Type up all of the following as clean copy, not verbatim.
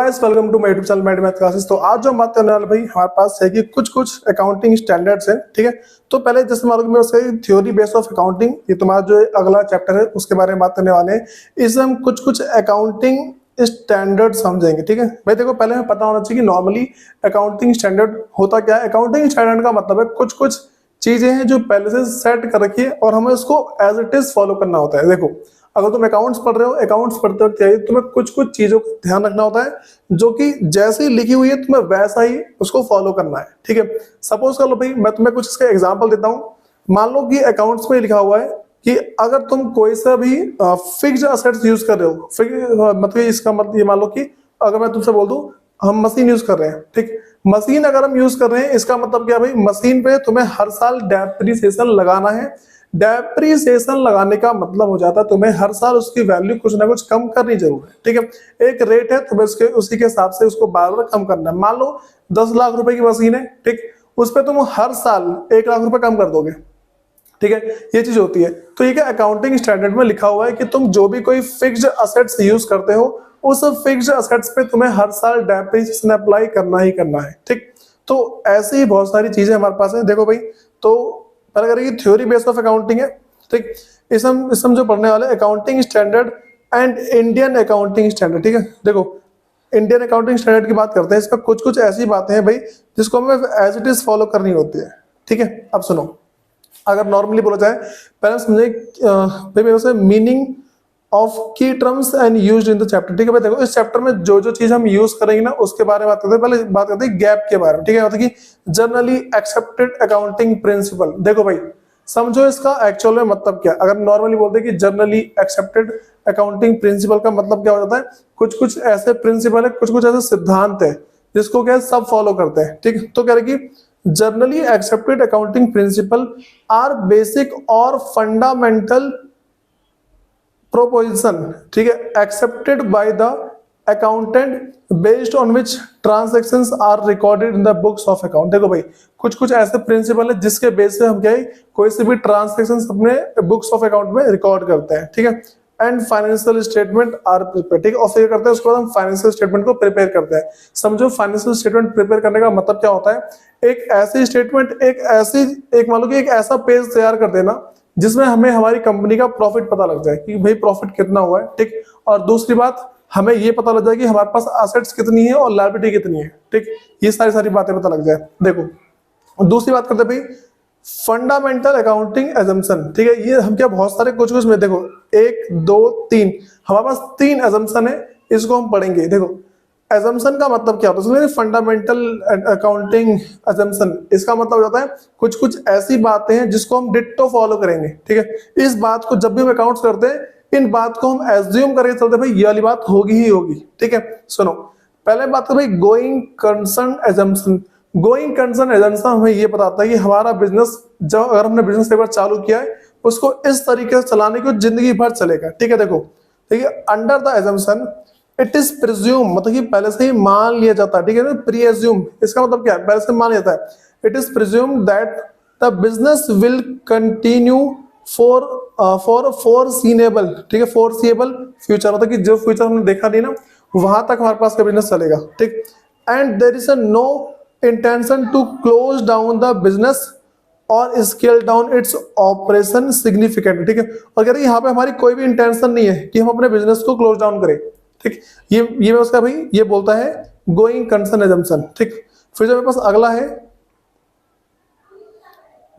Guys, welcome to my YouTube channel math classes. तो आज जो हम बात करने वाले भाई हमारे पास है कि कुछ अकाउंटिंग स्टैंडर्ड्स हैं, ठीक है। तो पहले जैसे मालूम है उसका थ्योरी बेस ऑफ अकाउंटिंग, ये तुम्हारा जो अगला चैप्टर है उसके बारे में बात करने वाले हैं। इसमें हम कुछ अकाउंटिंग स्टैंडर्ड समझेंगे, ठीक है भाई। देखो, पहले हमें पता होना चाहिए कि नॉर्मली अकाउंटिंग स्टैंडर्ड होता क्या है। अकाउंटिंग स्टैंडर्ड का मतलब है कुछ चीजें हैं जो पहले से सेट कर रखी है और हमें उसको एज इट इज फॉलो करना होता है। देखो, अगर तुम अकाउंट्स पढ़ रहे हो, अकाउंट्स पढ़ते वक्त क्या है, तुम्हें कुछ चीजों का ध्यान रखना होता है जो कि जैसे ही लिखी हुई है तुम्हें वैसा ही उसको फॉलो करना है, ठीक है। सपोज कर लो भाई, मैं तुम्हें कुछ इसका एग्जांपल देता हूं। मान लो कि अकाउंट्स में लिखा हुआ है कि अगर तुम कोई सा भी फिक्स्ड असेट्स यूज कर रहे हो, मतलब इसका मतलब ये मान लो कि अगर मैं तुमसे बोल दूं हम मशीन यूज कर रहे हैं, ठीक। मशीन अगर हम यूज कर रहे हैं, इसका मतलब क्या भाई, मशीन पे तुम्हें हर साल डेप्रिसिएशन लगाना है। डेप्रिसिएशन लगाने का मतलब हो जाता है तुम्हें हर साल उसकी वैल्यू कुछ ना कुछ कम करनी जरूर है, ठीक है। एक रेट है, तुम्हें उसके उसी के हिसाब से उसको बार बार कम करना है। मान लो 10 लाख रुपए की मशीन है, ठीक। उस पर तुम हर साल 1 लाख रुपए कम कर दोगे, ठीक है। ये चीज होती है। तो ये अकाउंटिंग स्टैंडर्ड में लिखा हुआ है कि तुम जो भी कोई फिक्स्ड असेट्स यूज करते हो, उस फिक्स्ड असेट्स पे तुम्हें हर साल डेप्रिसिएशन अप्लाई करना ही करना है, ठीक। तो ऐसे ही बहुत सारी चीजें हमारे पास है। देखो भाई, तो पहले करेंगे थ्योरी बेस ऑफ अकाउंटिंग है, ठीक। इसम जो पढ़ने वाले accounting standard and Indian accounting standard, ठीक है। देखो, इंडियन अकाउंटिंग स्टैंडर्ड की बात करते हैं। इसमें कुछ ऐसी बातें हैं भाई जिसको हमें एज इट इज फॉलो करनी होती है, ठीक है। अब सुनो, अगर नॉर्मली बोला जाए, पहले समझे भाई मेरे से मीनिंग ऑफ की terms and used in the chapter, ठीक है भाई। देखो, इस चैप्टर में जो चीज हम यूज करेंगे ना उसके बारे में बात करते हैं। पहले बात करते हैं गैप के बारे में, ठीक है। मतलब कि जनरली एक्सेप्टेड अकाउंटिंग प्रिंसिपल। देखो भाई, समझो इसका एक्चुअल में मतलब क्या। अगर नॉर्मली बोलते हैं कि जनरली एक्सेप्टेड अकाउंटिंग प्रिंसिपल का मतलब क्या हो जाता है, कुछ ऐसे प्रिंसिपल है, कुछ ऐसे सिद्धांत है जिसको क्या सब फॉलो करते हैं, ठीक। तो कह रहे कि generally accepted accounting principle are basic और फंडामेंटल प्रोपोजिशन, ठीक है, accepted by the accountant based on which transactions are recorded in the books of account. देखो भाई, कुछ ऐसे प्रिंसिपल है जिसके बेस से हम क्या है कोई से भी ट्रांजैक्शंस अपने बुक्स ऑफ अकाउंट में रिकॉर्ड करते हैं, ठीक है। And financial statement are prepare, ठीक है। और फिर करते हैं उसके बाद हम फाइनेंशियल स्टेटमेंट को प्रिपेयर करते हैं। समझो, फाइनेंशियल स्टेटमेंट प्रिपेयर करने का मतलब क्या होता है, एक ऐसी स्टेटमेंट, एक मान लो कि एक ऐसा पेज तैयार कर देना जिसमें हमें हमारी कंपनी का प्रॉफिट पता लग जाए कि भाई प्रॉफिट कितना हुआ है, ठीक। और दूसरी बात, हमें ये पता लग जाए कि हमारे पास एसेट्स कितनी है और लायबिलिटी कितनी है, ठीक। ये सारी बातें पता लग जाए। देखो, दूसरी बात करते हैं भाई फंडामेंटल अकाउंटिंग एजम्पशन, ठीक है। ये हम क्या बहुत सारे कुछ में, देखो 1 2 3 हमारे पास 3 एजम्पशन है, इसको हम पढ़ेंगे। देखो, एजम्पशन का मतलब क्या होता है, फंडामेंटल अकाउंटिंग एजम्पशन, इसका मतलब हो जाता है कुछ ऐसी बातें हैं जिसको हम डिट्टो फॉलो करेंगे, ठीक है। इस बात को जब भी हम अकाउंट्स करते हैं, इन बात को हम एज्यूम करके चलते हैं भाई ये वाली बात होगी ही होगी, ठीक है। सुनो, पहले बात करें भाई going concern assumption. Going concern assumption हमें ये बताता है कि हमारा बिजनेस, जब अगर हमने बिजनेस एक बार चालू किया है, उसको इस तरीके से चलाने की जिंदगी भर चलेगा, ठीक है। देखो, ठीक है, under the assumption it is presume, मतलब कि पहले से ही मान लिया जाता है, ठीक है। प्री एज्यूम, इसका मतलब क्या है, पहले से मान लिया जाता है। It is presume that the business will continue for foreseeable, ठीक है, फोरसीएबल फ्यूचर, मतलब कि जो फ्यूचर हमने देखा नहीं ना वहां तक हमारे पास का बिजनेस चलेगा, ठीक। And there is no intention to close down the business और scale down its operation significant, ठीक है। और कह रहे यहाँ पे हमारी कोई भी इंटेंशन नहीं है कि हम अपने बिजनेस को क्लोज डाउन करें, ठीक। ये उसका भाई ये बोलता है गोइंग कंसर्न एजम्पशन, ठीक। फिर जो मेरे पास अगला है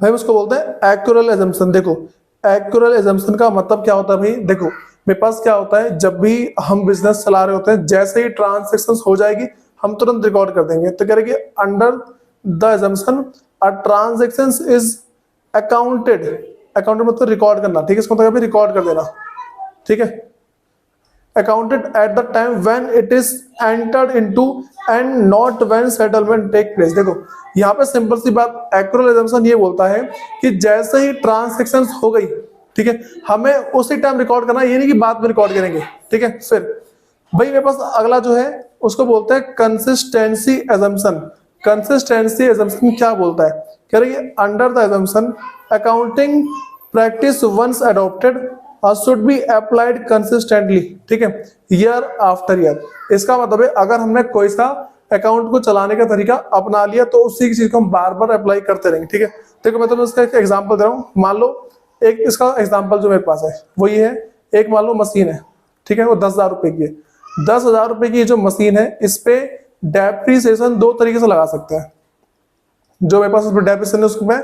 भाई, उसको बोलते हैं एक्यूरल एजम्पशन। देखो, एक्यूरल एजम्पशन का मतलब क्या होता है भाई, देखो मेरे पास क्या होता है, जब भी हम बिजनेस चला रहे होते हैं, जैसे ही ट्रांजेक्शन हो जाएगी हम तुरंत रिकॉर्ड कर देंगे। तो कह रहे कि under the assumption a transaction is accounted, accounted मतलब रिकॉर्ड करना, ठीक है। इसका मतलब रिकॉर्ड कर देना, ठीक है। accounted at the time when it is entered into and not when settlement take place। देखो, यहाँ पे सिंपल सी बात, एक्यूरल एजम्पशन ये बोलता है कि जैसे ही ट्रांजैक्शन हो गई, ठीक है, हमें उसी टाइम रिकॉर्ड करना, ये नहीं कि बाद में रिकॉर्ड करेंगे, ठीक है। फिर भाई मेरे पास अगला जो है उसको बोलते हैं कंसिस्टेंसी एजम्पशन। कंसिस्टेंसी एजम्पशन क्या बोलता है, कह रही है under the assumption accounting practice once adopted should be applied consistently, ठीक है, ईयर आफ्टर ईयर। इसका मतलब है अगर हमने कोई सा अकाउंट को चलाने का तरीका अपना लिया तो उसी चीज को हम बार बार अप्लाई करते रहेंगे, ठीक है। देखो मैं तुम्हें इसका एक एग्जांपल दे रहा हूँ। मान लो एक इसका एग्जांपल जो मेरे पास है वो ये है, एक मान लो मशीन है, ठीक है, वो 10,000 रुपए की है। 10,000 रुपए की जो मशीन है इस पे डेप्रीसिएशन दो तरीके से लगा सकते हैं। जो मेरे पास उस पर डेप्रीसिएशन है उसमें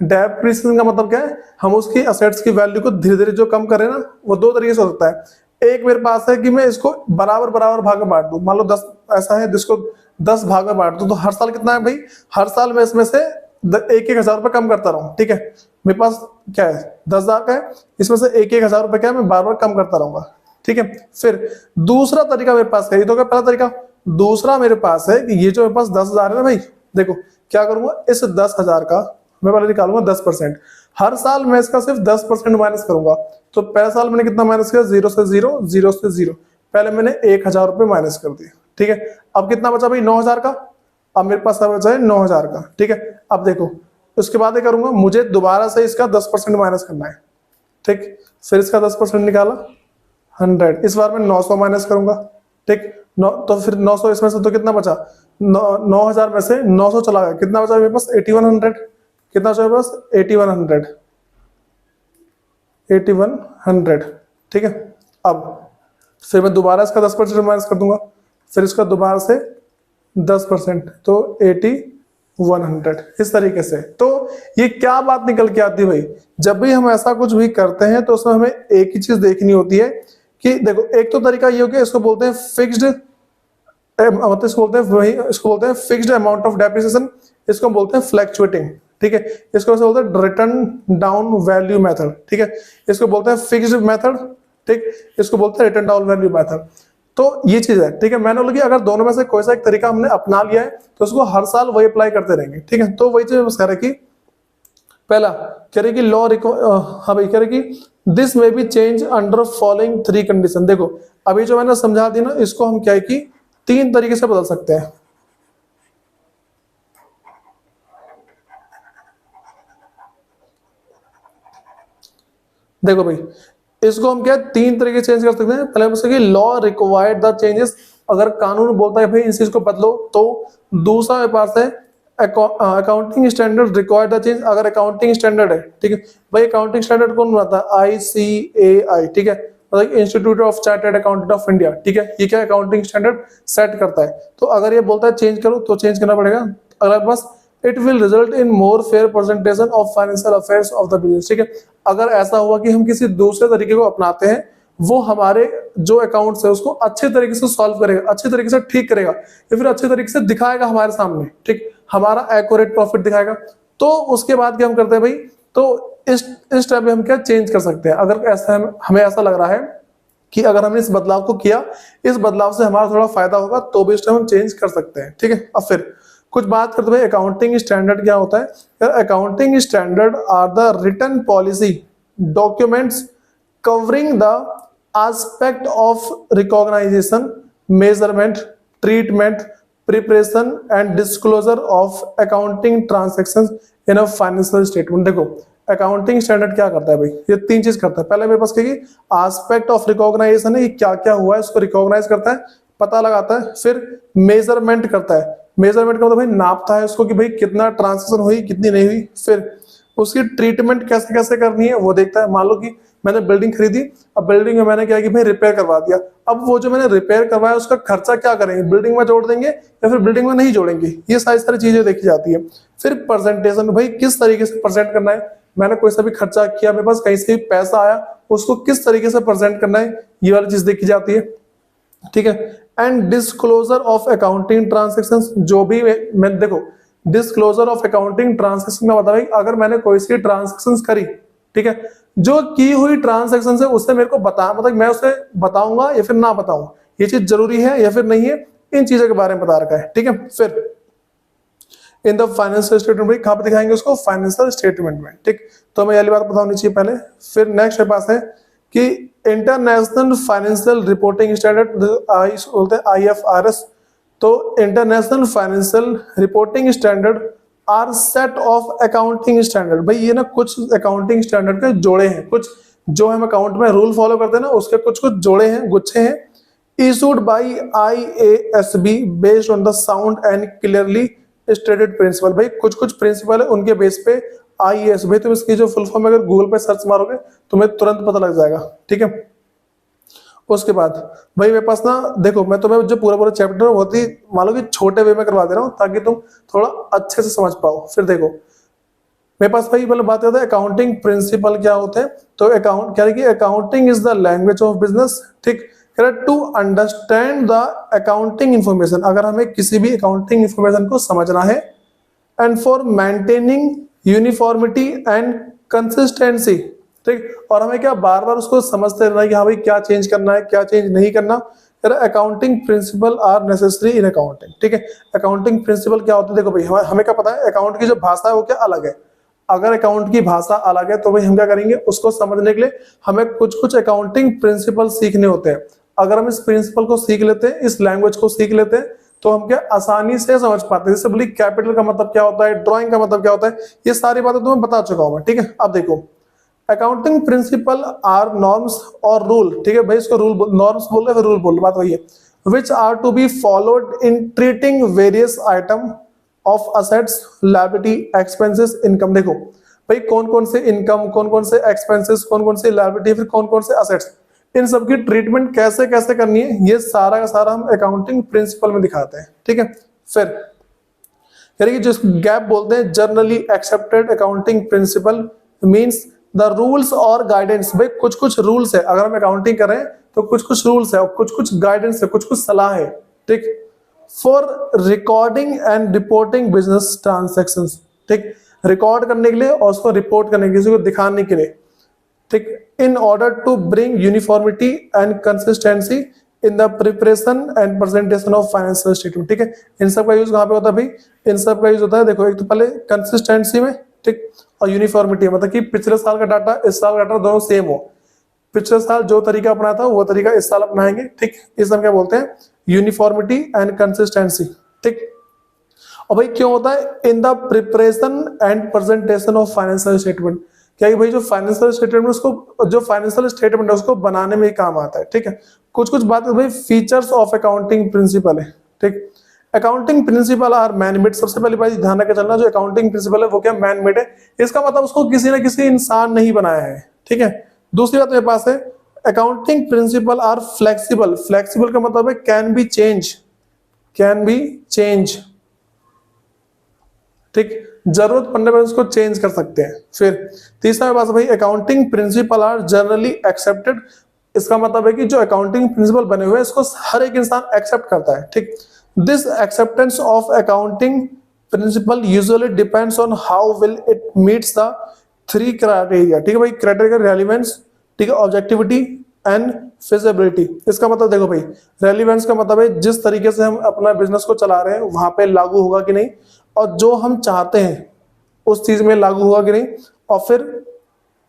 डेप्रीसिएशन का मतलब क्या है, हम उसकी असेट्स की वैल्यू को धीरे धीरे जो कम करें ना, वो दो तरीके से हो सकता है। एक मेरे पास है कि मैं इसको बराबर बराबर भाग में बांट दूं, मान लो 10 ऐसा है जिसको 10 भाग में बांट दूं, तो हर साल कितना है भाई, हर साल मैं इसमें से 1,000 रुपए कम करता रहूं, ठीक है। मेरे पास क्या है 10,000 का है, इसमें से 1,000 रुपए क्या है मैं बार बार कम करता रहूंगा, ठीक है। फिर दूसरा तरीका मेरे पास है, ये तो क्या पहला तरीका। दूसरा मेरे पास है कि ये जो मेरे पास 10,000 है ना भाई, देखो क्या करूंगा, इस 10,000 का मैं पहले निकालूंगा 10%। हर साल मैं इसका सिर्फ 10% माइनस करूंगा। तो पहले साल मैंने कितना माइनस किया, 0 से 0, 0 से 0। पहले मैंने 1,000 रुपए माइनस कर दिए, ठीक है। अब कितना बचा भाई, 9,000 का। अब मेरे पास बचा है 9,000 का, ठीक है। अब देखो उसके बाद क्या करूंगा, मुझे दोबारा से इसका 10% माइनस करना है, ठीक। फिर इसका 10% निकाला 100, इस बार मैं 900 माइनस करूंगा, ठीक। तो फिर 900 इसमें से तो कितना बचा, 9,000 में से 900 चला गया, कितना बचा मेरे पास 8100। कितना बचा मेरे पास 8100, 8100, ठीक है। अब फिर मैं दोबारा इसका 10% माइनस कर दूंगा, फिर इसका दोबारा से 10%, तो 8100। इस तरीके से। तो ये क्या बात निकल के आती है भाई, जब भी हम ऐसा कुछ भी करते हैं तो उसमें हमें एक ही चीज देखनी होती है कि देखो, एक तो तरीका ये हो गया, इसको बोलते हैं फिक्स्ड, मतलब इसको बोलते हैं फिक्स्ड अमाउंट ऑफ डेप्रिसिएशन, इसको बोलते हैं फ्लैक्चुएटिंग, ठीक है। इसको बोलते हैं रिटर्न डाउन वैल्यू मेथड, ठीक है। इसको बोलते हैं फिक्स्ड मेथड, ठीक। इसको बोलते हैं रिटर्न डाउन वैल्यू मेथड। तो ये चीज है, ठीक है। मैंने बोला कि अगर दोनों में से कोई सा एक तरीका हमने अपना लिया है तो उसको हर साल वही अप्लाई करते रहेंगे, ठीक है। तो वही चीज बस कह रहे कि पहला कह रहे कि हाँ भाई, कह रहे कि this may be change under following 3 condition. देखो अभी जो मैंने समझा दी ना, इसको हम क्या है कि 3 तरीके से बदल सकते हैं। देखो भाई, इसको हम क्या 3 तरीके से चेंज कर सकते हैं। पहले कि लॉ रिक्वायर्ड द चेंजेस, अगर कानून बोलता है भाई इस चीज को बदलो तो। दूसरा मेरे पास है accounting standard required the change, अगर अकाउंटिंग स्टैंडर्ड है, ठीक है भाई। अकाउंटिंग स्टैंडर्ड कौन बनाता है, ICAI, ठीक है, मतलब institute of chartered accountant of India, ठीक है। ये क्या अकाउंटिंग स्टैंडर्ड सेट करता है। तो अगर ये बोलता है चेंज करो तो चेंज करना पड़ेगा। अगर बस it will result in more fair presentation of financial affairs of the business, ठीक है। अगर ऐसा हुआ कि हम किसी दूसरे तरीके को अपनाते हैं, वो हमारे जो अकाउंट्स है उसको अच्छे तरीके से सॉल्व करेगा, अच्छे तरीके से ठीक करेगा, या फिर अच्छे तरीके से दिखाएगा हमारे सामने, ठीक, हमारा एक्यूरेट प्रॉफिट दिखाएगा। तो उसके बाद क्या हम करते हैं भाई, तो इस स्टेप में हम क्या चेंज कर सकते हैं। अगर ऐसा हमें ऐसा लग रहा है कि अगर हमने इस बदलाव को किया, इस बदलाव से हमारा थोड़ा फायदा होगा, तो भी इस टाइम हम चेंज कर सकते हैं, ठीक है। अब फिर कुछ बात करते हैं अकाउंटिंग स्टैंडर्ड क्या होता है। Accounting standard are the written policy documents covering the aspect of recognisation, measurement, treatment, preparation and disclosure of accounting transactions in a financial statement. देखो अकाउंटिंग स्टैंडर्ड क्या करता है भाई, ये 3 चीज करता है। पहले मेरे पास क्या एस्पेक्ट ऑफ रिकॉग्नाइजेशन है, ये क्या क्या हुआ है उसको रिकॉग्नाइज करता है, पता लगाता है। फिर मेजरमेंट करता है, मेजरमेंट का मतलब भाई नापता है उसको कि भाई कितना ट्रांसैक्शन हुई कितनी नहीं हुई। फिर उसकी ट्रीटमेंट कैसे कैसे करनी है वो देखता है। मान लो कि मैंने बिल्डिंग खरीदी, अब बिल्डिंग में मैंने क्या कि भाई रिपेयर करवा दिया, अब वो जो मैंने रिपेयर करवाया उसका खर्चा क्या करेंगे, बिल्डिंग में जोड़ देंगे या फिर बिल्डिंग में नहीं जोड़ेंगे, ये सारी चीजें देखी जाती है। फिर प्रेजेंटेशन, भाई किस तरीके से प्रेजेंट करना है, मैंने कोई सा भी खर्चा किया, मेरे पास कहीं से भी पैसा आया, उसको किस तरीके से प्रेजेंट करना है, ये वाली चीज देखी जाती है, ठीक है। And disclosure of accounting transactions, जो भी मैं देखो डिस्क्लोजर ऑफ अकाउंटिंग ट्रांजैक्शन का मतलब है अगर मैंने कोई सी ट्रांजैक्शंस करी, ठीक है, जो की हुई ट्रांजैक्शन है उससे मेरे को बता, मतलब मैं उसे बताऊंगा या फिर ना बताऊं, ये चीज जरूरी है या फिर नहीं है, इन चीजों के बारे में बता रखा है, ठीक है। फिर इन द फाइनेंशियल स्टेटमेंट में कहां पे दिखाएंगे उसको, फाइनेंशियल स्टेटमेंट में, ठीक। तो हमें ये बात पता होनी चाहिए पहले। फिर नेक्स्ट मेरे पास है कि इंटरनेशनल फाइनेंशियल रिपोर्टिंग स्टैंडर्ड बोलते हैं IFRS। तो international financial reporting standard are set of accounting standard, भाई ये ना कुछ अकाउंटिंग स्टैंडर्ड के जोड़े हैं, कुछ जो हम अकाउंट में रूल फॉलो करते हैं ना, उसके कुछ कुछ जोड़े हैं, गुच्छे हैं। Issued by IASB based on the sound and clearly stated principle. भाई कुछ कुछ प्रिंसिपल है, उनके बेस पे IAS, भाई तुम इसकी जो फुल फॉर्म अगर गूगल पे सर्च मारोगे तुम्हें तुरंत पता लग जाएगा, ठीक है। उसके बाद भाई मेरे पास ना देखो, मैं तुम्हें जो पूरा पूरा चैप्टर बहुत ही मान लो कि छोटे वे में करवा दे रहा हूँ ताकि तुम थोड़ा अच्छे से समझ पाओ। फिर देखो मेरे पास भाई मतलब बात करते हैं अकाउंटिंग प्रिंसिपल क्या होते हैं। तो अकाउंट क्या है कि accounting is the language of business, ठीक। To understand the accounting information, अगर हमें किसी भी अकाउंटिंग इंफॉर्मेशन को समझना है, and for maintaining uniformity and consistency, ठीक। और हमें क्या बार बार उसको समझते रहना है कि हाँ भाई क्या चेंज करना है, क्या चेंज नहीं करना। Accounting principle are necessary in accounting, ठीक है। अकाउंटिंग प्रिंसिपल क्या होता है, देखो भाई हमें क्या पता है अकाउंट की जो भाषा है वो क्या अलग है। अगर अकाउंट की भाषा अलग है तो भाई हम क्या करेंगे, उसको समझने के लिए हमें कुछ कुछ अकाउंटिंग प्रिंसिपल सीखने होते हैं। अगर हम इस प्रिंसिपल को सीख लेते हैं, इस लैंग्वेज को सीख लेते हैं, तो हम क्या आसानी से समझ पाते हैं। जैसे बोली कैपिटल का मतलब क्या होता है, ड्राइंग का मतलब क्या होता है, ये सारी बातें तुम्हें बता चुका हूं मैं, ठीक है। अब देखो अकाउंटिंग प्रिंसिपल आर नॉर्म्स और रूल, ठीक है भाई, इसको रूल नॉर्म्स बोल रहे हैं, रूल बोल रहे, बात वही है। Which are to be followed in treating various item of assets, liability, expenses, income. देखो भाई कौन कौन से इनकम, कौन कौन से एक्सपेंसेस, कौन कौन से लायबिलिटी, फिर कौन कौन से असेट्स, इन सब की ट्रीटमेंट कैसे कैसे करनी है, ये सारा का सारा हम अकाउंटिंग प्रिंसिपल में दिखाते हैं, ठीक है। फिर यानी कि जो गैप बोलते हैं generally accepted accounting principal means the rules और गाइडेंस। भाई कुछ कुछ रूल्स है, अगर हम अकाउंटिंग कर रहे हैं तो कुछ कुछ रूल्स है और कुछ कुछ गाइडेंस है, कुछ कुछ सलाह है, ठीक। For recording and reporting business transactions, ठीक, रिकॉर्ड करने के लिए और उसको रिपोर्ट करने के लिए, किसी को दिखाने के लिए, ठीक। In order to bring uniformity and consistency in the preparation and presentation of financial statement, ठीक है। इन सब का यूज कहाँ पे होता है भाई, इन सब का यूज होता है देखो एक तो पहले कंसिस्टेंसी में, ठीक, और यूनिफॉर्मिटी, मतलब कि पिछले साल का डाटा इस साल का डाटा दोनों सेम हो। पिछले साल जो तरीका अपनाया था वो तरीका इस साल अपनाएंगे, ठीक। इस हम क्या बोलते हैं, यूनिफॉर्मिटी एंड कंसिस्टेंसी, ठीक। और भाई क्यों होता है, इन the preparation and presentation of financial statement, क्या कि भाई जो फाइनेंशियल स्टेटमेंट उसको जो फाइनेंशियल स्टेटमेंट है उसको बनाने में ही काम आता है, ठीक है। कुछ कुछ बातें भाई फीचर्स ऑफ अकाउंटिंग प्रिंसिपल है, ठीक। Accounting principle are man made, सबसे पहले भाई ध्यान रखकर चलना, जो अकाउंटिंग प्रिंसिपल है वो क्या मैन मेड है, इसका मतलब उसको किसी ना किसी इंसान ने ही बनाया है, ठीक है। दूसरी बात मेरे पास है accounting principle are flexible, flexible का मतलब है can be change, can be change, ठीक, जरूरत पड़ने पर उसको चेंज कर सकते हैं। फिर तीसरा बात भाई accounting principle are generally accepted, इसका मतलब है कि जो अकाउंटिंग प्रिंसिपल बने हुए हैं इसको हर एक इंसान एक्सेप्ट करता है, ठीक। This acceptance of accounting principle usually depends on how will it meets the three criteria, ठीक है भाई, क्राइटेरिया रेलिवेंस, ठीक है, ऑब्जेक्टिविटी एंड फिजिबिलिटी। इसका मतलब देखो भाई रेलिवेंस का मतलब है जिस तरीके से हम अपना बिजनेस को चला रहे हैं वहां पे लागू होगा कि नहीं, और जो हम चाहते हैं उस चीज में लागू होगा कि नहीं, और फिर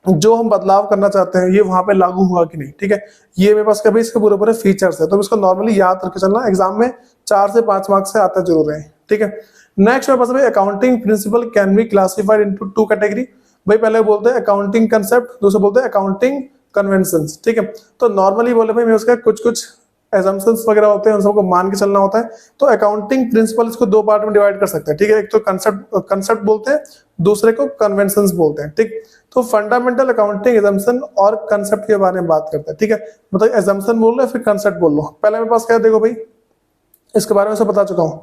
जो हम बदलाव करना चाहते हैं ये वहां पे लागू हुआ कि नहीं, ठीक है। ये मेरे पास कभी इसके पूरे पूरे फीचर्स है, तो इसको नॉर्मली याद करके चलना, एग्जाम में 4 से 5 मार्क्स से आता जरूर है, ठीक है। नेक्स्ट मेरे पास भाई accounting principal can be classified into 2 category. भाई पहले बोलते हैं अकाउंटिंग कंसेप्ट, दूसरे बोलते हैं अकाउंटिंग कन्वेंशंस, ठीक है। तो नॉर्मली बोले भाई मैं उसका कुछ कुछ एजम्पशंस वगैरह होते हैं उन सबको मान के चलना होता है। तो अकाउंटिंग प्रिंसिपल इसको 2 पार्ट में डिवाइड कर सकते हैं, ठीक है। एक तो कंसेप्ट बोलते हैं, दूसरे को कन्वेंशंस बोलते हैं, ठीक। तो फंडामेंटल अकाउंटिंग एजम्पशन और कंसेप्ट के बारे में बात करते हैं, ठीक है। मतलब एजम्पशन बोल लो फिर कंसेप्ट बोल लो। पहले मेरे पास क्या है देखो भाई, इसके बारे में सब बता चुका हूँ,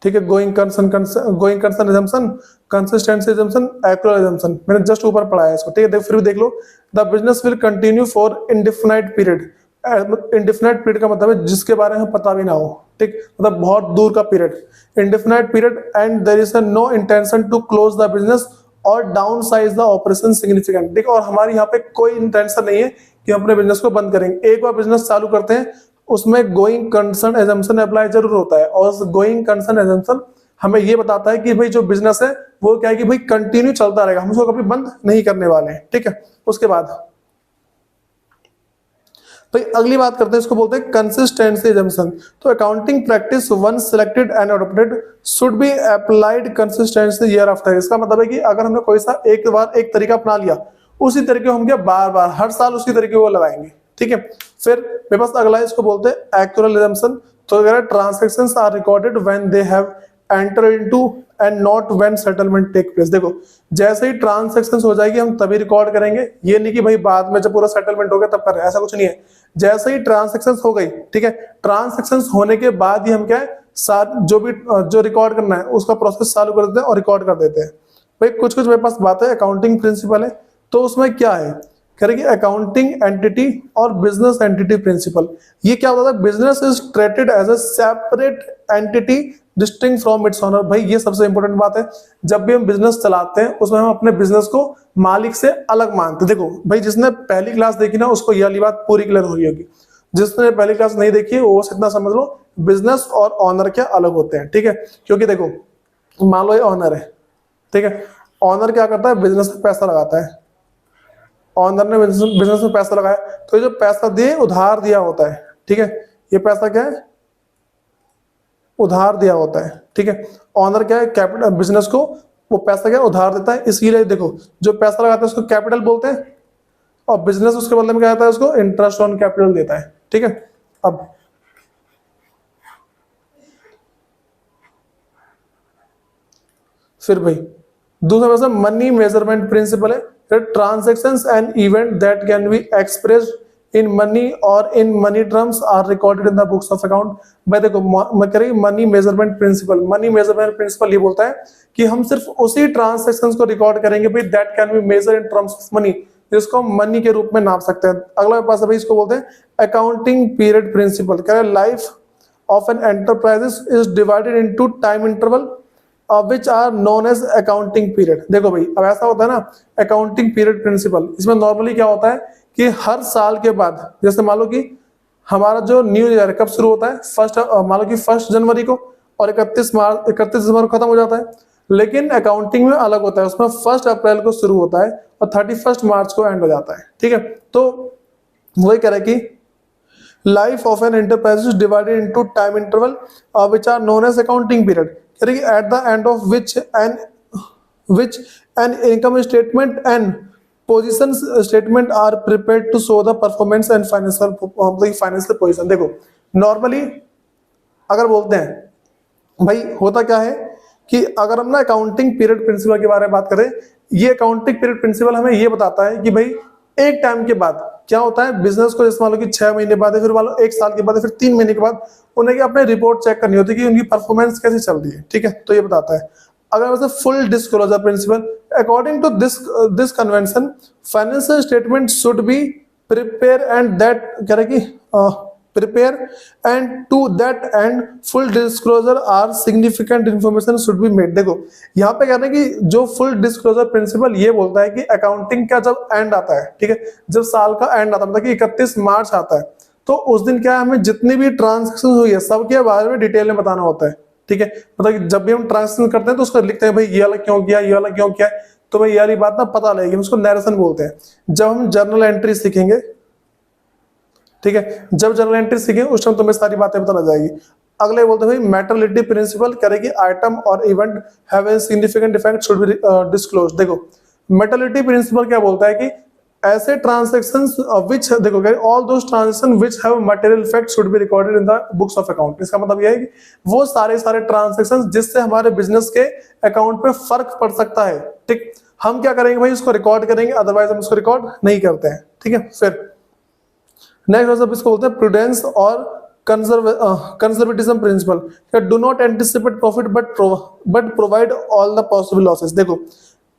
ठीक है। Going concern assumption, consistency assumption, actual assumption, मैंने जस्ट ऊपर पढ़ा है इसको, ठीक है। फिर भी देख लो, the business will continue for indefinite period. Indefinite period का मतलब है जिसके बारे में पता भी ना हो, ठीक, मतलब बहुत दूर का period, indefinite period, and there is no intention to close the business और down size the operation significant, ठीक। और हमारी यहाँ पे कोई इंटेंशन नहीं है कि हम अपने बिजनेस को बंद करेंगे। एक बार बिजनेस चालू करते हैं उसमें गोइंग कंसर्न एजम्पशन अप्लाई जरूर होता है, और गोइंग कंसर्न एजम्पशन हमें ये बताता है कि भाई जो बिजनेस है वो क्या है कि भाई कंटिन्यू चलता रहेगा, हम उसको कभी बंद नहीं करने वाले हैं, ठीक है। उसके बाद भाई अगली बात करते हैं, इसको बोलते हैं कंसिस्टेंसी एजम्पशन। तो accounting practice once selected and adopted should be applied consistency year after. इसका मतलब है कि अगर हमने कोई सा एक बार एक तरीका अपना लिया उसी तरीके हम क्या बार बार हर साल उसी तरीके को लगाएंगे, ठीक है। फिर मेरे पास अगला है, इसको बोलते हैं एक्चुअल रिडम्पशन। तो अगर transactions are recorded when they have enter into and not when settlement take place. देखो जैसे ही ट्रांजैक्शंस हो जाएगी हम तभी रिकॉर्ड करेंगे, ये नहीं कि भाई बाद में जब पूरा सेटलमेंट हो गया तब कर रहे हैं, ऐसा कुछ नहीं है। जैसे ही ट्रांजैक्शंस हो गई, ठीक है, ट्रांजैक्शंस होने के बाद ही हम क्या है जो रिकॉर्ड करना है उसका प्रोसेस चालू कर देते हैं और रिकॉर्ड कर देते हैं। भाई कुछ कुछ मेरे पास बात है अकाउंटिंग प्रिंसिपल है, तो उसमें क्या है करेंगे अकाउंटिंग एंटिटी और बिजनेस एंटिटी प्रिंसिपल। ये क्या होता है, business is treated as a separate entity distinct from its owner. भाई ये सबसे इंपॉर्टेंट बात है, जब भी हम बिजनेस चलाते हैं उसमें हम अपने बिजनेस को मालिक से अलग मानते हैं। देखो भाई जिसने पहली क्लास देखी ना उसको ये वाली बात पूरी क्लियर हो रही होगी, जिसने पहली क्लास नहीं देखी वो इतना समझ लो बिजनेस और ऑनर क्या अलग होते हैं, ठीक है। क्योंकि देखो मान लो ये ऑनर है, ठीक है, ऑनर क्या करता है बिजनेस में पैसा लगाता है, ऑनर ने बिजनेस में पैसा लगाया तो ये जो पैसा दिए उधार दिया होता है, ठीक है, ये पैसा क्या है उधार दिया होता है, ठीक है। ऑनर क्या है कैपिटल बिजनेस को वो पैसा क्या उधार देता है, इसीलिए देखो जो पैसा लगाता है उसको कैपिटल बोलते हैं और बिजनेस उसके बदले में क्या आता है उसको इंटरेस्ट ऑन कैपिटल देता है, ठीक है। अब फिर भाई दूसरा वैसा मनी मेजरमेंट प्रिंसिपल है, transactions and event that can be expressed in money और in money terms are recorded in the books of account. भाई देखो मैं कह रही money measurement principle, money measurement principle ये बोलता है कि हम सिर्फ उसी ट्रांजैक्शंस को रिकॉर्ड करेंगे भाई that can be measure in terms of money, जिसको हम मनी के रूप में नाप सकते हैं। अगला पास है भाई इसको बोलते हैं अकाउंटिंग पीरियड प्रिंसिपल। कह रहे life of an enterprises is divided into time interval which are known as accounting period. देखो भाई अब ऐसा होता है ना अकाउंटिंग पीरियड प्रिंसिपल, इसमें नॉर्मली क्या होता है कि हर साल के बाद जैसे मान लो कि हमारा जो न्यू ईयर कब शुरू होता है मान लो कि 1 जनवरी को और 31 दिसंबर को खत्म हो जाता है, लेकिन अकाउंटिंग में अलग होता है, उसमें 1 अप्रैल को शुरू होता है और 31 मार्च को एंड हो जाता है, ठीक है। तो वही कह रहे कि life of an enterprise is divided into time interval which are known as accounting period, at the end of which an income statement and position statement are prepared to show the performance and financial position। देखो normally अगर बोलते हैं भाई होता क्या है कि अगर हम ना अकाउंटिंग पीरियड प्रिंसिपल के बारे में बात करें, ये अकाउंटिंग पीरियड प्रिंसिपल हमें ये बताता है कि भाई एक टाइम के बाद क्या होता है बिजनेस को, जैसे मान लो कि 6 महीने बाद है, फिर मान लो 1 साल के बाद है, फिर 3 महीने के बाद उन्हें अपने रिपोर्ट चेक करनी होती है कि उनकी परफॉर्मेंस कैसी चल रही है, ठीक है। तो ये बताता है। अगर वैसे full disclosure principle according to this convention financial statement should be prepare and that कह रहे कि prepare and to that end full disclosure are significant information should be made। देखो यहाँ पे कह रहे हैं कि जो फुल डिस्क्लोजर प्रिंसिपल ये बोलता है कि अकाउंटिंग का जब एंड आता है, ठीक है, जब साल का एंड आता है मतलब कि 31 मार्च आता है तो उस दिन क्या है हमें जितनी भी ट्रांजेक्शन हुई है सबके बारे में डिटेल में बताना होता है, ठीक है। मतलब कि जब भी हम ट्रांजेक्शन करते हैं तो उसको लिखते हैं भाई ये वाला क्यों किया, ये वाला क्यों किया, तो भाई ये वाली बात ना पता लगेगी, उसको नैरेशन बोलते हैं। जब हम जर्नल एंट्री सीखेंगे, ठीक है, जब जर्नल एंट्री सीखेंगे उस टाइम तुम्हें सारी बातें पता लग जाएगी। अगले बोलते हैं भाई मेटरलिटी प्रिंसिपल करेगी आइटम और event have a significant effect should be disclose. देखो मेटरलिटी प्रिंसिपल क्या बोलता है कि ऐसे ट्रांजैक्शंस व्हिच देखो all those transaction which have material effect should be recorded in the books of account. इसका मतलब यह है कि वो सारे ट्रांजैक्शंस जिससे हमारे बिजनेस के अकाउंट पे फर्क पड़ सकता है, ठीक, हम क्या करेंगे भाई उसको रिकॉर्ड करेंगे, अदरवाइज हम उसको रिकॉर्ड नहीं करते हैं, ठीक है। फिर नेक्स्ट इसको बोलते हैं प्रूडेंस और conservatism principle, do not anticipate profit but provide all the possible losses. देखो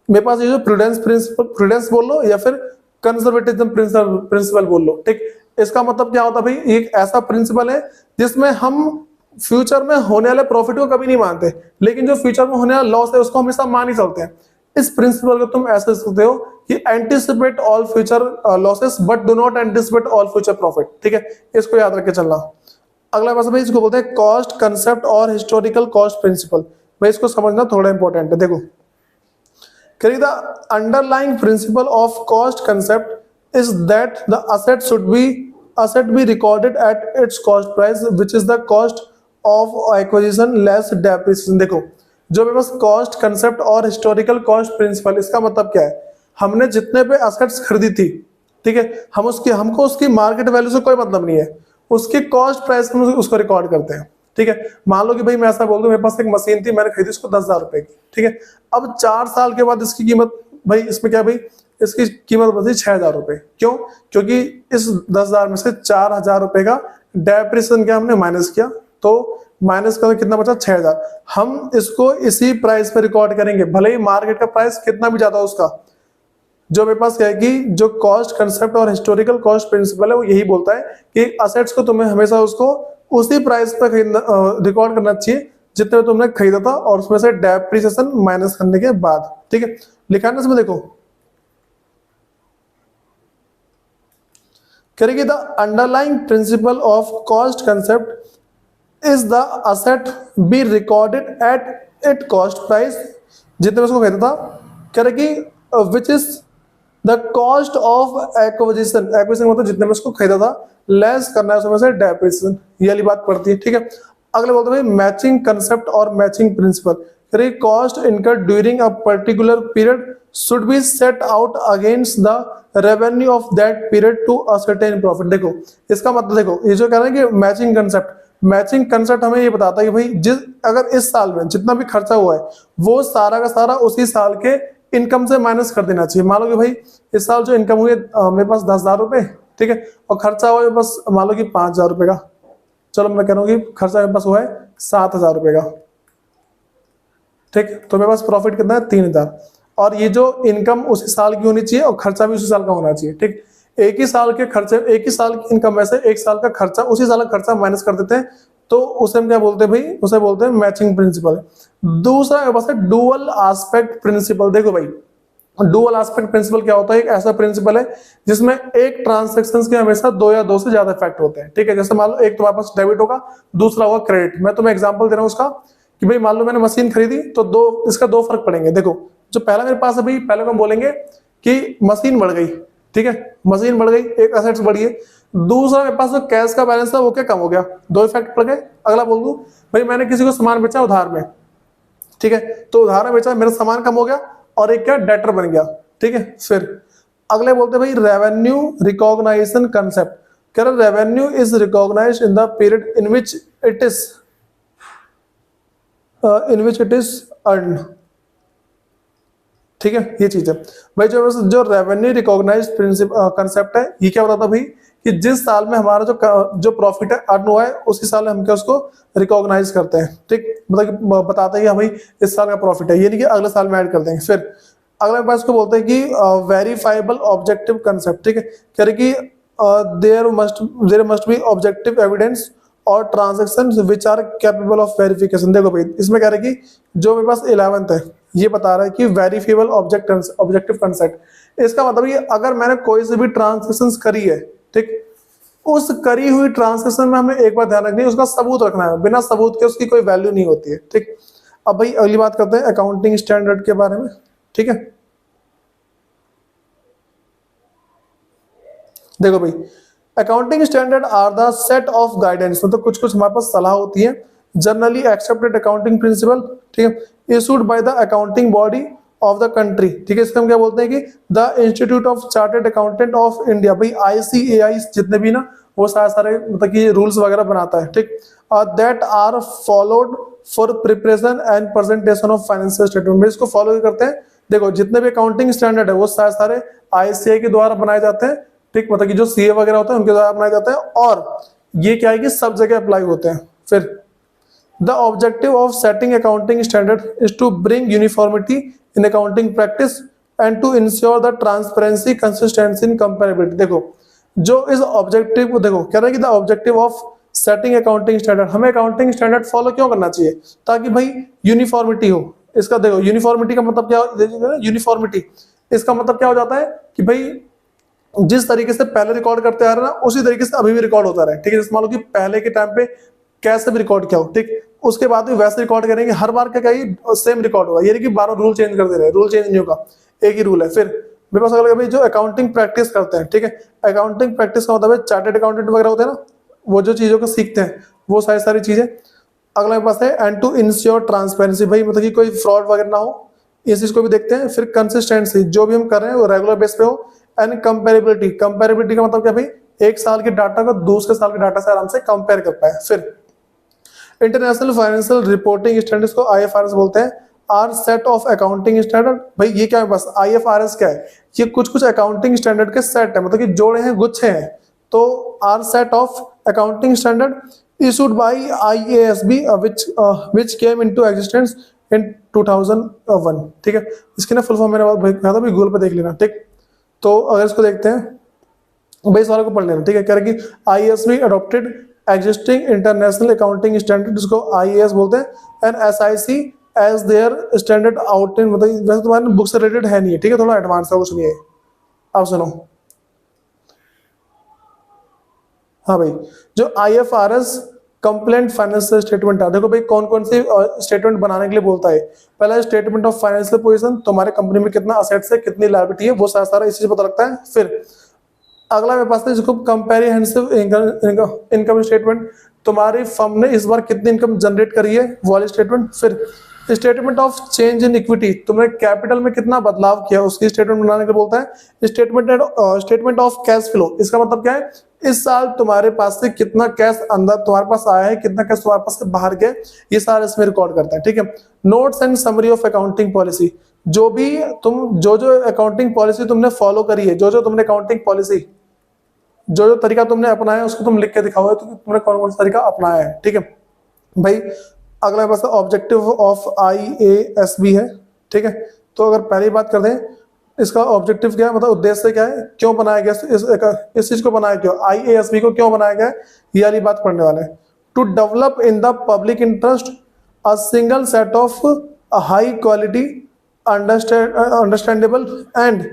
मेरे पास ये जो प्रूडेंस बोल लो या फिर कंजर्वेटिज्म प्रिंसिपल बोल लो, ठीक, इसका मतलब क्या होता है भाई एक ऐसा प्रिंसिपल है जिसमें हम फ्यूचर में होने वाले प्रॉफिट को कभी नहीं मानते, लेकिन जो फ्यूचर में होने वाला लॉस है उसको हमेशा मान ही चलते हैं। इस प्रिंसिपल को तुम ऐसे सकते हो कि anticipate all future losses but do not anticipate all future profit, ठीक है, इसको याद रख के चलना। अगला पास भाई इसको बोलते हैं कॉस्ट कंसेप्ट और हिस्टोरिकल कॉस्ट प्रिंसिपल। भाई इसको समझना थोड़ा इंपॉर्टेंट है। देखो the underlying principle of cost concept is that the asset be recorded at its cost price which is the cost of acquisition less depreciation। देखो जो मेरे पास कॉस्ट कंसेप्ट और हिस्टोरिकल कॉस्ट प्रिंसिपल इसका मतलब क्या है, हमने जितने पे एसेट्स खरीदी थी, ठीक है, हमको उसकी मार्केट वैल्यू से कोई मतलब नहीं है, उसकी कॉस्ट प्राइस हम उसको रिकॉर्ड करते हैं, ठीक है। मान लो कि भाई मैं ऐसा बोल दूं, मेरे पास एक मशीन थी, मैंने खरीदी उसको 10,000 रुपए की, ठीक है। अब 4 साल के बाद इसकी कीमत, भाई इसमें क्या, भाई इसकी कीमत बढ़ी 6,000 रुपए। क्यों? क्योंकि इस 10,000 में से 4,000 रुपए का डेप्रिसिएशन क्या हमने माइनस किया, तो माइनस का कितना बचा, 6,000। हम इसको इसी प्राइस पे रिकॉर्ड करेंगे, भले ही मार्केट का प्राइस कितना भी ज्यादा हो उसका। जो मेरे पास क्या है कि जो कॉस्ट कंसेप्ट और हिस्टोरिकल कॉस्ट प्रिंसिपल है वो यही बोलता है कि असेट्स को तुम्हें हमेशा उसको उसी प्राइस पर खरीदना, रिकॉर्ड करना चाहिए जितने तुमने खरीदा था, और उसमें से डेप्रिसिएशन माइनस करने के बाद, ठीक है। लिखा है ना इसमें, देखो करेगी the underlying principle of cost concept is the asset be recorded at it cost price, जितने में उसको खरीदा था, करेगी which is the cost of acquisition, acquisition मतलब जितने में उसको खरीदा था, लेस करना है उसमें से डेप्रिसिएशन, ये वाली बात पड़ती है, ठीक है। अगले बोलते हैं मैचिंग कंसेप्ट और matching principle, cost incurred during a particular period should be set out against the revenue of that period to ascertain profit. देखो इसका मतलब, देखो ये जो कह रहे हैं कि मैचिंग कंसेप्ट, मैचिंग कंसेप्ट हमें ये बताता है कि भाई अगर इस साल में जितना भी खर्चा हुआ है वो सारा का सारा उसी साल के इनकम से माइनस कर देना चाहिए। मान लो कि भाई इस साल जो इनकम हुई है मेरे पास 10,000 रुपए, ठीक है, और खर्चा हुआ है बस मान लो कि 5,000 रुपए का, चलो मैं कह रहा हूँ कि खर्चा मेरे पास हुआ है 7,000 रुपए का, ठीक, तो मेरे पास प्रॉफिट कितना है 3,000, और ये जो इनकम उसी साल की होनी चाहिए और खर्चा भी उसी साल का होना चाहिए, ठीक। एक ही साल के खर्चे, एक ही साल की इनकम में से एक साल का खर्चा, उसी साल का खर्चा माइनस कर देते हैं, तो उसे हम क्या बोलते हैं भाई, उसे बोलते हैं मैचिंग प्रिंसिपल। दूसरा मेरे पास है डुअल एस्पेक्ट प्रिंसिपल। देखो भाई डुअल एस्पेक्ट प्रिंसिपल क्या होता है, एक ऐसा प्रिंसिपल है जिसमें एक ट्रांजैक्शंस के हमेशा 2 या 2 से ज्यादा इफेक्ट होते हैं, ठीक है। जैसे मान लो एक तुम्हारे पास डेबिट होगा, दूसरा होगा क्रेडिट। मैं तुम्हें एग्जांपल दे रहा हूं उसका कि भाई मान लो मैंने मशीन खरीदी, तो इसका 2 फर्क पड़ेंगे। देखो जो पहला मेरे पास अभी, पहले को हम बोलेंगे कि मशीन बढ़ गई, ठीक है, मशीन बढ़ गई, एक असेट्स बढ़ी है। दूसरा मेरे पास जो कैश का बैलेंस था वो क्या कम हो गया, 2 इफेक्ट पड़ गए। अगला बोल दूं भाई मैंने किसी को सामान बेचा उधार में, ठीक है, तो उधार में बेचा, मेरा सामान कम हो गया और एक क्या डेटर बन गया, ठीक है। फिर अगले बोलते हैं भाई रेवेन्यू रिकॉग्नाइजेशन कंसेप्ट, कह रहे revenue is recognised in the period in which it is earn, ठीक है, ये चीज है भाई। जो रेवेन्यू रिकॉग्नाइज्ड प्रिंसिपल कंसेप्ट है, ये क्या बताता भाई कि जिस साल में हमारा जो प्रॉफिट है अर्न हुआ है उसी साल हम क्या उसको रिकॉग्नाइज करते हैं, ठीक, मतलब बताते हैं कि भाई इस साल का प्रॉफिट है, ये नहीं कि अगले साल में ऐड कर देंगे। फिर अगला बात इसको बोलते हैं कि वेरीफाइबल ऑब्जेक्टिव कंसेप्ट, ठीक है, कह रहे कि there must be objective evidence और transaction which are capable of verification. देखो भाई इसमें कह रहे कि जो मेरे पास 11th है ये बता रहा है कि वेरीफेबल ऑब्जेक्टिव कंसेप्ट, इसका मतलब ये अगर मैंने कोई से भी ट्रांजैक्शन करी है, ठीक, उस करी हुई ट्रांजैक्शन में हमें एक बार ध्यान रखनी है, उसका सबूत रखना है, बिना सबूत के उसकी कोई वैल्यू नहीं होती है, ठीक। अब भाई अगली बात करते हैं अकाउंटिंग स्टैंडर्ड के बारे में, ठीक है। देखो भाई accounting standard are the set of guidance, मतलब कुछ कुछ हमारे पास सलाह होती है, जनरली एक्सेप्टेड अकाउंटिंग प्रिंसिपल, ठीक है, issued by the accounting body of the country, ठीक है। इसको हम क्या बोलते हैं कि the institute of chartered accountant of India. भाई ICAI जितने भी ना वो सारे मतलब कि रूल्स वगैरह बनाता है, ठीक, that are followed for preparation and presentation of financial statement. इसको फॉलो करते हैं। देखो जितने भी अकाउंटिंग स्टैंडर्ड है वो सारे ICAI के द्वारा बनाए जाते हैं, ठीक, मतलब कि जो CA वगैरह होते हैं उनके द्वारा बनाए जाते हैं, और ये क्या है कि सब जगह अप्लाई होते हैं। फिर the objective of setting accounting standard is to bring uniformity in accounting practice and to ensure the transparency, consistency in comparability. देखो जो इस ऑब्जेक्टिव को, देखो कह रहे हैं कि the objective of setting accounting standard, हमें अकाउंटिंग स्टैंडर्ड फॉलो क्यों करना चाहिए, ताकि भाई यूनिफॉर्मिटी हो। इसका देखो यूनिफॉर्मिटी का मतलब क्या, यूनिफॉर्मिटी इसका मतलब क्या हो जाता है कि भाई जिस तरीके से पहले रिकॉर्ड करते आ रहे हैं ना उसी तरीके से अभी भी रिकॉर्ड होता रहे, ठीक है। जैसे मान लो कि पहले के टाइम पे कैसे भी रिकॉर्ड किया हो, ठीक, उसके बाद भी वैसे रिकॉर्ड करेंगे, हर बार का सेम रिकॉर्ड होगा, ये नहीं कि बार रूल चेंज कर दे रहे हैं, रूल चेंज नहीं होगा, एक ही रूल है। फिर मेरे पास अगर जो अकाउंटिंग प्रैक्टिस करते हैं, ठीक है, अकाउंटिंग प्रैक्टिस का मतलब है चार्टर्ड अकाउंटेंट वगैरह होते हैं ना, वो जो चीजों को सीखते हैं वो सारी चीजें। अगला मेरे पास है एंड टू इंश्योर ट्रांसपेरेंसी, भाई मतलब कि कोई फ्रॉड वगैरह ना हो, इस चीज को भी देखते हैं। फिर कंसिस्टेंसी, जो भी हम कर रहे हैं वो रेगुलर बेस पे हो। एंड कंपेरेबिलिटी, कंपेरेबिलिटी का मतलब क्या भाई, एक साल के डाटा को दूसरे साल के डाटा से आराम से कंपेयर कर पाए। फिर इंटरनेशनल फाइनेंशियल रिपोर्टिंग स्टैंडर्ड्स को IFRS बोलते हैं। Are set of accounting standard, भाई ये क्या है, बस IFRS क्या है, ये कुछ कुछ अकाउंटिंग स्टैंडर्ड के सेट है, मतलब कि जोड़े हैं, गुच्छे हैं। तो are set of accounting standard issued by IASB which came into existence in 2001। ठीक है, इसकी ना फुल फॉर्म मेरे पास कहा था, गूगल पे देख लेना। ठीक, तो अगर इसको देखते हैं भाई, इस वाले को पढ़ लेना। ठीक है, कह रहा है कि IASB adopted existing international accounting standard, जिसको IAS बोलते हैं, and SIC as their standard out in, मतलब वैसे तुम्हारे बुक से रिलेटेड है नहीं है, ठीक है, थोड़ा एडवांस है, कुछ नहीं है। आप सुनो, हाँ भाई, जो IFRS कंप्लेंट फाइनेंशियल स्टेटमेंट है, देखो भाई कौन कौन से स्टेटमेंट बनाने के लिए बोलता है। पहला स्टेटमेंट ऑफ फाइनेंशियल पोजीशन, तुम्हारे कंपनी में कितना असेट्स है, कितनी लायबिलिटी है, वो सारा सारा इसी से पता लगता है। फिर अगला मेरे पास है जिसको कंपेरिहेंसिव इनकम स्टेटमेंट, तुम्हारी फर्म ने इस बार कितनी इनकम जनरेट करी है, वो वाली स्टेटमेंट। फिर statement of change in equity, तुमने कैपिटल में कितना बदलाव किया, उसकी स्टेटमेंट बनाने के बोलता है। स्टेटमेंट ऑफ कैश फ्लो, इसका मतलब क्या है, इस साल तुम्हारे पास से कितना कैश अंदर तुम्हारे पास आया है, कितना कैश तुम्हारे पास से बाहर गया, ये सारा इसमें रिकॉर्ड करता है। ठीक है, notes and summary of accounting policy, जो भी तुम जो अकाउंटिंग पॉलिसी तुमने फॉलो करी है, जो तुमने अकाउंटिंग पॉलिसी जो तरीका तुमने अपनाया है, उसको तुम लिख के दिखाओ तो तुमने कौन कौन सा तरीका अपनाया है। ठीक है भाई, अगला पास ऑब्जेक्टिव ऑफ IASB है। ठीक है, तो अगर पहली बात कर दें, इसका ऑब्जेक्टिव क्या है, मतलब उद्देश्य क्या है, क्यों बनाया गया, इस चीज को बनाया क्यों, IASB को क्यों बनाया गया, ये वाली बात पढ़ने वाले हैं। To develop in the public interest a single set of high quality understandable and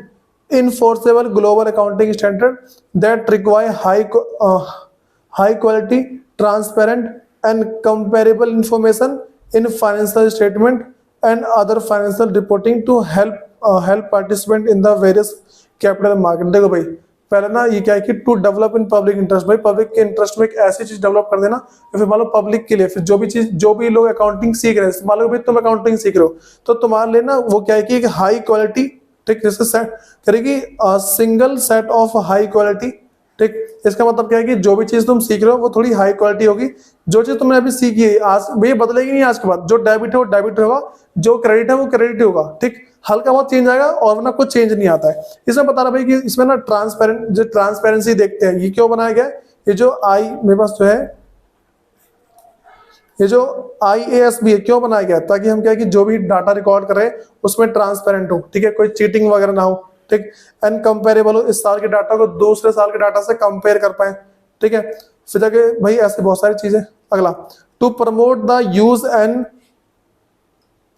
enforceable global accounting standard that require high quality, transparent and comparable information in financial statement and other financial reporting to help participant in the various capital market। देखो भाई, पहले ना ये क्या है कि to develop in public interest, भाई public के इंटरेस्ट में एक ऐसी चीज डेवलप कर देना, फिर मान लो पब्लिक के लिए, फिर जो भी लोग अकाउंटिंग सीख रहे हैं, मान लो भाई तुम अकाउंटिंग सीख रहे हो, तो तुम्हारे लिए ना वो क्या है कि एक हाई क्वालिटी, ठीक, जैसे सेट करेगी single set of high quality. ठीक, इसका मतलब क्या है कि जो भी चीज तुम सीख रहे हो वो थोड़ी हाई क्वालिटी होगी। जो चीज तुमने अभी सीखी है आज, ये बदलेगी नहीं आज के बाद, जो डेबिट है वो डेबिट होगा, जो क्रेडिट है वो क्रेडिट होगा। ठीक, हल्का बहुत चेंज आएगा और वरना कुछ चेंज नहीं आता है। इसमें बता रहा भाई कि इसमें ना ट्रांसपेरेंसी देखते हैं, ये क्यों बनाया गया, ये जो मेरे पास जो है, ये जो IASB है क्यों बनाया गया, ताकि हम क्या है कि जो भी डाटा रिकॉर्ड कर रहे हैं उसमें ट्रांसपेरेंट हो। ठीक है, कोई चीटिंग वगैरह ना हो। ठीक, एंड कंपेरेबल हो, इस साल के डाटा को दूसरे साल के डाटा से कंपेयर कर पाए। ठीक है, फिर जाके भाई ऐसे बहुत सारी चीजें। अगला, to promote the use and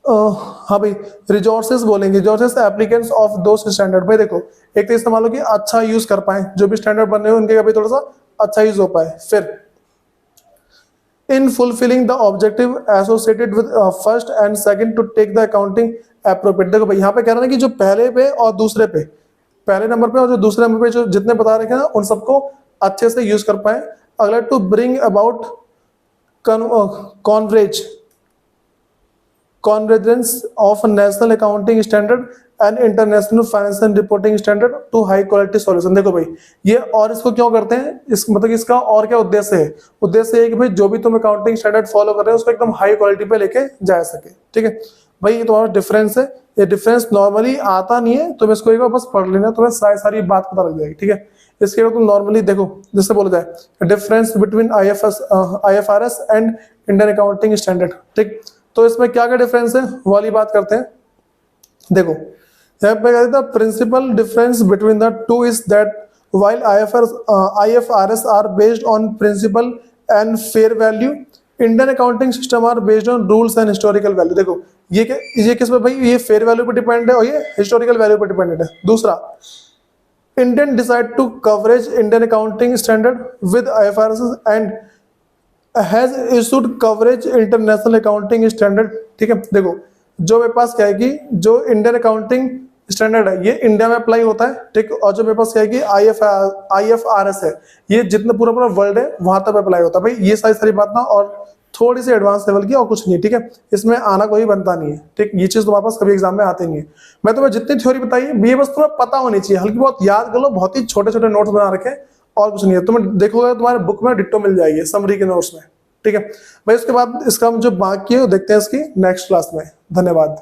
हाँ भाई, रिसोर्सेज बोलेंगे, रिसोर्सेज एप्लीकेंट्स ऑफ दो स्टैंडर्ड। भाई देखो, एक तो इससे मान लो कि अच्छा यूज कर पाए, जो भी स्टैंडर्ड बन रहे हो उनके भी थोड़ा सा अच्छा यूज हो पाए। फिर in fulfilling the objective associated with first and second to take the accounting appropriate। देखो भाई यहाँ पे कह रहा है कि जो पहले पे और दूसरे पे, पहले नंबर पे और जो दूसरे नंबर पे जो जितने बता रखे हैं ना, उन सबको अच्छे से यूज कर पाए। अगला, to bring about convergence of national accounting standard and international financial reporting standard to high quality solution। देखो भाई ये, और इसको क्यों करते हैं, इस मतलब इसका और क्या उद्देश्य है, उद्देश्य है कि भाई जो भी तुम अकाउंटिंग स्टैंडर्ड फॉलो कर रहे हो उसको एकदम हाई क्वालिटी पे लेके जा सके। ठीक है भाई, ये तुम्हारा डिफरेंस है, ये डिफरेंस नॉर्मली आता नहीं है, तुम इसको एक बार बस पढ़ लेना, तुम्हें सारी बात पता लग जाएगी। ठीक है, इसके बाद तुम नॉर्मली देखो, जैसे बोला जाए difference between IFRS and Indian accounting standard. ठीक, तो इसमें क्या क्या डिफरेंस है वाली बात करते हैं। देखो यहाँ पे कहते हैं principle difference between the two is that while IFRS are based on principle and fair value, Indian accounting system are based on rules and historical value. देखो ये किस पे भाई, ये फेयर वैल्यू पे डिपेंड है और ये हिस्टोरिकल वैल्यू पे डिपेंडेंट है। दूसरा, Indian decide to converge Indian accounting standard with IFRS and has issued converged international accounting standard. ठीक है, देखो जो मेरे पास क्या है कि जो इंडियन अकाउंटिंग स्टैंडर्ड है ये इंडिया में अप्लाई होता है। ठीक, और जो मेरे पास क्या है कि IFRS है, ये जितना पूरा वर्ल्ड है वहां तक अप्लाई होता है। भाई ये सारी बात ना और थोड़ी सी एडवांस लेवल की और कुछ नहीं, ठीक है। इसमें आना कोई बनता नहीं है, ठीक। ये चीज तुम्हारे पास कभी एग्जाम में आती नहीं है। मैं तुम्हें जितनी थ्योरी बताई है ये बस तुम्हें पता होनी चाहिए, हल्की बहुत याद कर लो, बहुत ही छोटे छोटे नोट्स बना रखे और कुछ नहीं है। तुम्हें देखोगे तुम्हारे बुक में डिट्टो मिल जाएगी समरी के नोट्स में, ठीक है भाई। उसके बाद इसका जो बाकी है वो देखते हैं इसकी नेक्स्ट क्लास में। धन्यवाद।